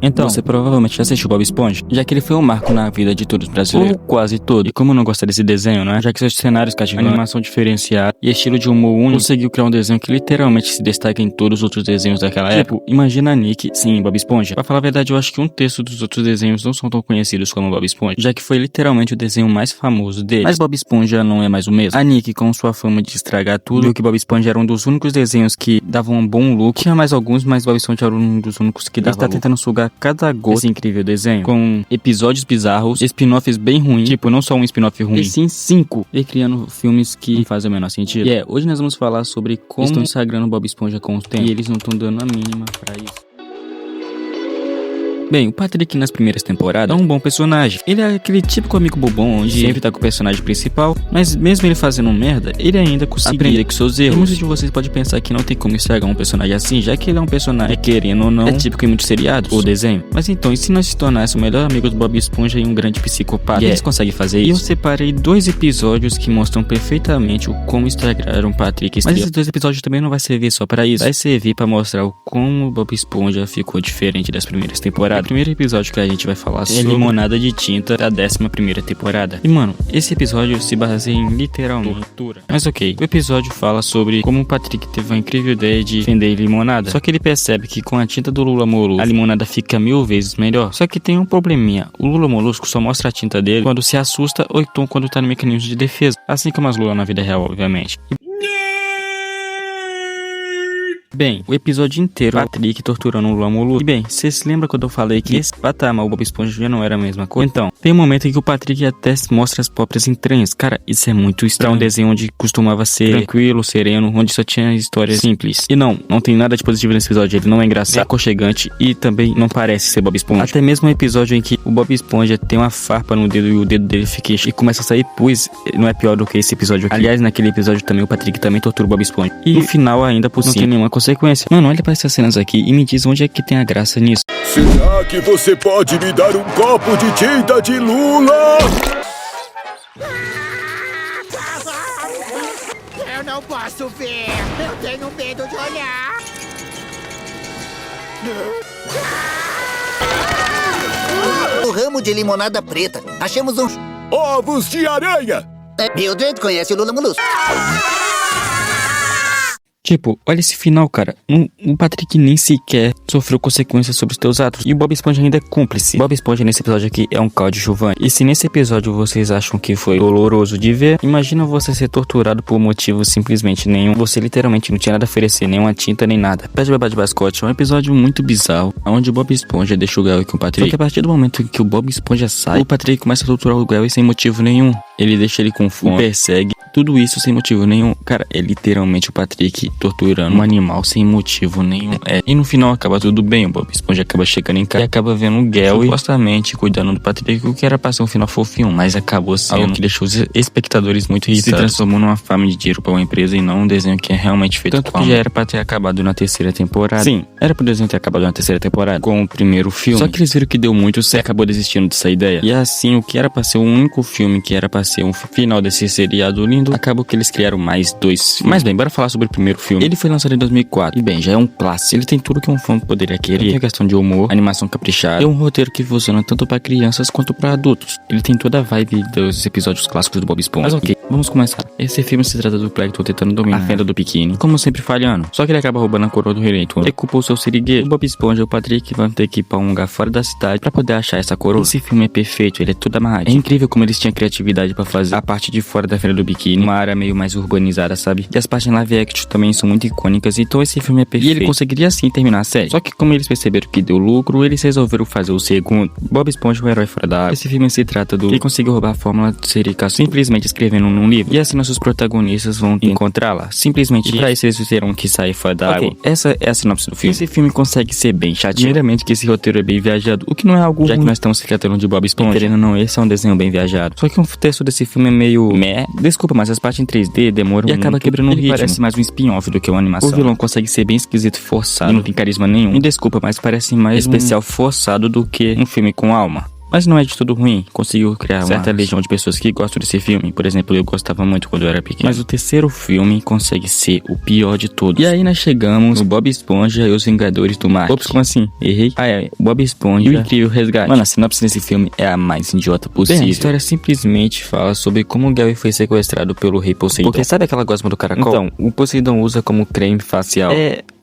Então, você provavelmente já assistiu Bob Esponja, já que ele foi um marco na vida de todos os brasileiros, ou quase todos. E como não gosta desse desenho, né? Já que seus cenários cativantes, animação diferenciada e estilo de humor único, conseguiu criar um desenho que literalmente se destaca em todos os outros desenhos daquela época. Imagina Nick, sim, Bob Esponja. Pra falar a verdade, eu acho que um terço dos outros desenhos não são tão conhecidos como Bob Esponja, já que foi literalmente o desenho mais famoso dele. Mas Bob Esponja não é mais o mesmo. A Nick, com sua fama de estragar tudo, viu que Bob Esponja era um dos únicos desenhos que davam um bom look. Tinha mais alguns, mas Bob Esponja era um dos únicos que dava. Ele tá tentando sugar cada gol desse incrível desenho, com episódios bizarros, spin-offs bem ruins, tipo, não só um spin-off ruim, e sim 5, e criando filmes que não fazem o menor sentido. E hoje nós vamos falar sobre como estão sagrando Bob Esponja com o tempo, e eles não estão dando a mínima pra isso. Bem, o Patrick nas primeiras temporadas é um bom personagem. Ele é aquele típico amigo bobão, onde sempre tá com o personagem principal, mas mesmo ele fazendo merda, ele ainda consegue aprender com seus erros. E muitos de vocês podem pensar que não tem como estragar um personagem assim, já que ele é um personagem, querendo ou não, é típico em muitos seriados ou desenho. Mas então, e se nós se tornasse o melhor amigo do Bob Esponja e um grande psicopata? Eles conseguem fazer isso? E eu separei 2 episódios que mostram perfeitamente o como estragaram o Patrick. Mas esses 2 episódios também não vai servir só pra isso. Vai servir pra mostrar o como o Bob Esponja ficou diferente das primeiras temporadas. O primeiro episódio que a gente vai falar sobre limonada de tinta da 11ª temporada. E mano, esse episódio se baseia em literalmente tortura. Mas ok, o episódio fala sobre como o Patrick teve uma incrível ideia de vender limonada. Só que ele percebe que com a tinta do Lula Molusco, a limonada fica 1000 vezes melhor. Só que tem um probleminha, o Lula Molusco só mostra a tinta dele quando se assusta ou então quando tá no mecanismo de defesa. Assim como as Lula na vida real, obviamente. Bem, o episódio inteiro, Patrick torturando o Lula Molusco. E bem, você se lembra quando eu falei que esse patamar, o Bob Esponja já não era a mesma coisa? Então, tem um momento em que o Patrick até mostra as próprias entranhas. Cara, isso é muito estranho. Pra um desenho onde costumava ser tranquilo, sereno, onde só tinha histórias simples. E não tem nada de positivo nesse episódio. Ele não é engraçado, aconchegante e também não parece ser Bob Esponja. Até mesmo um episódio em que o Bob Esponja tem uma farpa no dedo e o dedo dele fica e começa a sair pus, não é pior do que esse episódio aqui. Aliás, naquele episódio também o Patrick também tortura o Bob Esponja. E no final ainda por cima, não tem nenhuma consequência. Mano, olha pra essas cenas aqui e me diz onde é que tem a graça nisso. Será que você pode me dar um copo de tinta de Lula? Eu não posso ver. Eu tenho medo de olhar. O ramo de limonada preta. Achamos uns ovos de aranha. Mildred conhece o Lula Molusco. Tipo, olha esse final, cara. O Patrick nem sequer sofreu consequências sobre os teus atos. E o Bob Esponja ainda é cúmplice. Bob Esponja nesse episódio aqui é um coadjuvante. E se nesse episódio vocês acham que foi doloroso de ver, imagina você ser torturado por motivo simplesmente nenhum. Você literalmente não tinha nada a oferecer, nenhuma tinta, nem nada. Pede babá de bascote é um episódio muito bizarro, onde o Bob Esponja deixa o Gary com o Patrick. Só que a partir do momento em que o Bob Esponja sai, o Patrick começa a torturar o Gary sem motivo nenhum. Ele deixa ele com fome, persegue, tudo isso sem motivo nenhum. Cara, é literalmente o Patrick torturando um animal sem motivo nenhum. E no final acaba tudo bem, o Bob Esponja acaba chegando em casa e acaba vendo o Gary supostamente cuidando do Patrick, o que era pra ser um final fofinho, mas acabou sendo algo que deixou os espectadores muito irritados. Se transformou numa farm de dinheiro pra uma empresa e não um desenho que é realmente feito. Tanto que já era pra ter acabado na 3ª temporada. Sim, era pro desenho ter acabado na 3ª temporada, com o primeiro filme. Só que eles viram que deu muito certo, acabou desistindo dessa ideia. E assim, o que era pra ser o único filme que era pra ser um final desse seriado lindo, acabou que eles criaram mais 2 filmes. Mas bem, bora falar sobre o primeiro filme. Ele foi lançado em 2004. E bem, já é um clássico. Ele tem tudo que um fã poderia querer. Tem questão de humor, animação caprichada. É um roteiro que funciona tanto pra crianças quanto pra adultos. Ele tem toda a vibe dos episódios clássicos do Bob Esponja. Mas ok, vamos começar. Esse filme se trata do Plankton tentando dominar a fenda do Bikini, como sempre falhando. Só que ele acaba roubando a coroa do Rei Leite. Ele culpa o seu sirigueiro. O Bob Esponja e o Patrick vão ter que ir pra um lugar fora da cidade pra poder achar essa coroa. Esse filme é perfeito, ele é todo amarrado. É incrível como eles tinham criatividade pra fazer a parte de fora da fenda do Bikini, uma área meio mais urbanizada, sabe? E as partes em live action também são muito icônicas, então esse filme é perfeito. E ele conseguiria sim terminar a série. Só que como eles perceberam que deu lucro, eles resolveram fazer o segundo. Bob Esponja, o herói fora da água. Esse filme se trata do que conseguiu roubar a fórmula do Siricaçu simplesmente escrevendo num livro. E assim nossos protagonistas vão encontrá-la. Simplesmente pra isso eles terão que sair fora da água. Essa é a sinopse do filme. Esse filme consegue ser bem chato. Primeiramente que esse roteiro é bem viajado, o que não é algo já ruim, que nós estamos se tratando de Bob Esponja. Querendo ou não, esse é um desenho bem viajado. Só que o texto desse filme é meio desculpa, mas as partes em 3D demoram e acaba quebrando o ritmo. Parece mais um spin-off do que uma animação. O vilão consegue ser bem esquisito e forçado. E não tem carisma nenhum. Me desculpa, mas parece mais especial forçado do que um filme com alma. Mas não é de tudo ruim, conseguiu criar uma certa legião de pessoas que gostam desse filme. Por exemplo, eu gostava muito quando eu era pequeno. Mas o terceiro filme consegue ser o pior de todos. E aí nós chegamos no Bob Esponja e os Vingadores do Mar. Ops, como assim? Errei. Bob Esponja e o Incrível Resgate. Mano, a sinopse desse filme é a mais idiota possível. Bem, a história simplesmente fala sobre como o Gary foi sequestrado pelo rei Poseidon. Porque sabe aquela gosma do caracol? Então, o Poseidon usa como creme facial.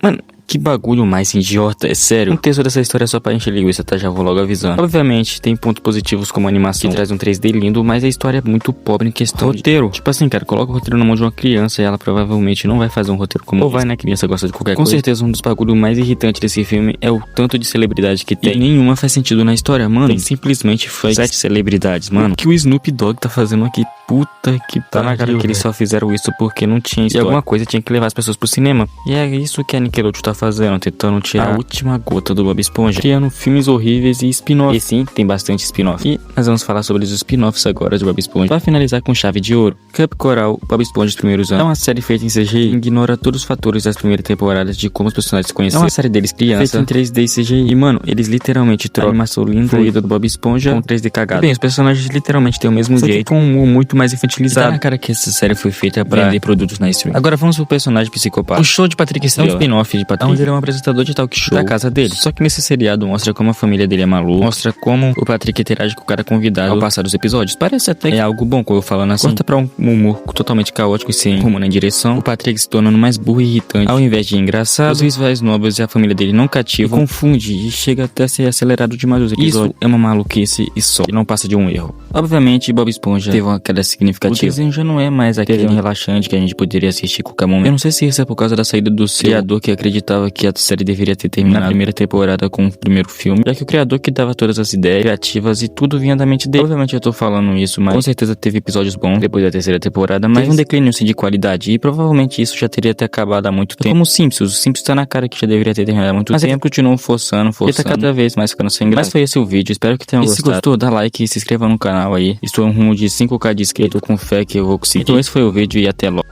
Mano, que bagulho mais idiota, é sério. Um texto dessa história é só pra encher linguiça, tá? Já vou logo avisando. Obviamente, tem pontos positivos como a animação, que traz um 3D lindo, mas a história é muito pobre em questão roteiro. Tipo assim, cara, coloca o roteiro na mão de uma criança e ela provavelmente não vai fazer um roteiro como ou vai, né? Criança gosta de qualquer coisa. Com certeza, um dos bagulhos mais irritantes desse filme é o tanto de celebridade que tem. E nenhuma faz sentido na história, mano. Tem simplesmente 7 celebridades, mano. O que o Snoop Dogg tá fazendo aqui? Puta que tá na cara que eles só fizeram isso porque não tinha história. E alguma coisa tinha que levar as pessoas pro cinema. E é isso que a Nickelodeon tá fazendo, tentando tirar a última gota do Bob Esponja, criando filmes horríveis e spin-off. E sim, tem bastante spin-off. E nós vamos falar sobre os spin-offs agora de Bob Esponja. Pra finalizar com chave de ouro, Cup Coral, Bob Esponja dos primeiros anos. É uma série feita em CGI e ignora todos os fatores das primeiras temporadas de como os personagens se conheceram. É uma série deles criança, feita em 3D e CGI. E mano, eles literalmente trocam a animação linda fluida do Bob Esponja com 3D cagado. Bem, os personagens literalmente têm o mesmo jeito, com um humor muito mais infantilizado. Tá na cara que essa série foi feita pra vender produtos na stream. Agora vamos pro personagem psicopata. O show de Patrick Estrela. É um spin-off de Patrick, onde ele é um apresentador de talk show da casa dele. Só que nesse seriado mostra como a família dele é maluca, mostra como o Patrick interage com o cara convidado ao passar dos episódios. Parece até que é algo bom, como eu falando assim. Corta pra um humor totalmente caótico e sem rumo na direção. O Patrick se tornando mais burro e irritante, ao invés de engraçado. Os visuais nobres e a família dele não cativam, confunde e chega até a ser acelerado demais os episódios. Isso é uma maluquice e só. E não passa de um erro. Obviamente, Bob Esponja teve uma queda significativa. O desenho já não é mais aquele relaxante que a gente poderia assistir a qualquer momento. Eu não sei se isso é por causa da saída do criador que acreditava que a série deveria ter terminado na primeira temporada com o primeiro filme, já que o criador que dava todas as ideias criativas e tudo vinha da mente dele. Obviamente eu tô falando isso, mas com certeza teve episódios bons depois da terceira temporada, mas teve um declínio assim de qualidade e provavelmente isso já teria até acabado há muito tempo. Como o Simpsons tá na cara que já deveria ter terminado há muito tempo, mas ele continuou forçando e tá cada vez mais ficando sem graça. Mas foi esse o vídeo, espero que tenham gostado. Se gostou, dá like e se inscreva no canal aí. Estou em rumo de 5k de inscritos, com fé que eu vou conseguir. Então esse foi o vídeo e até logo.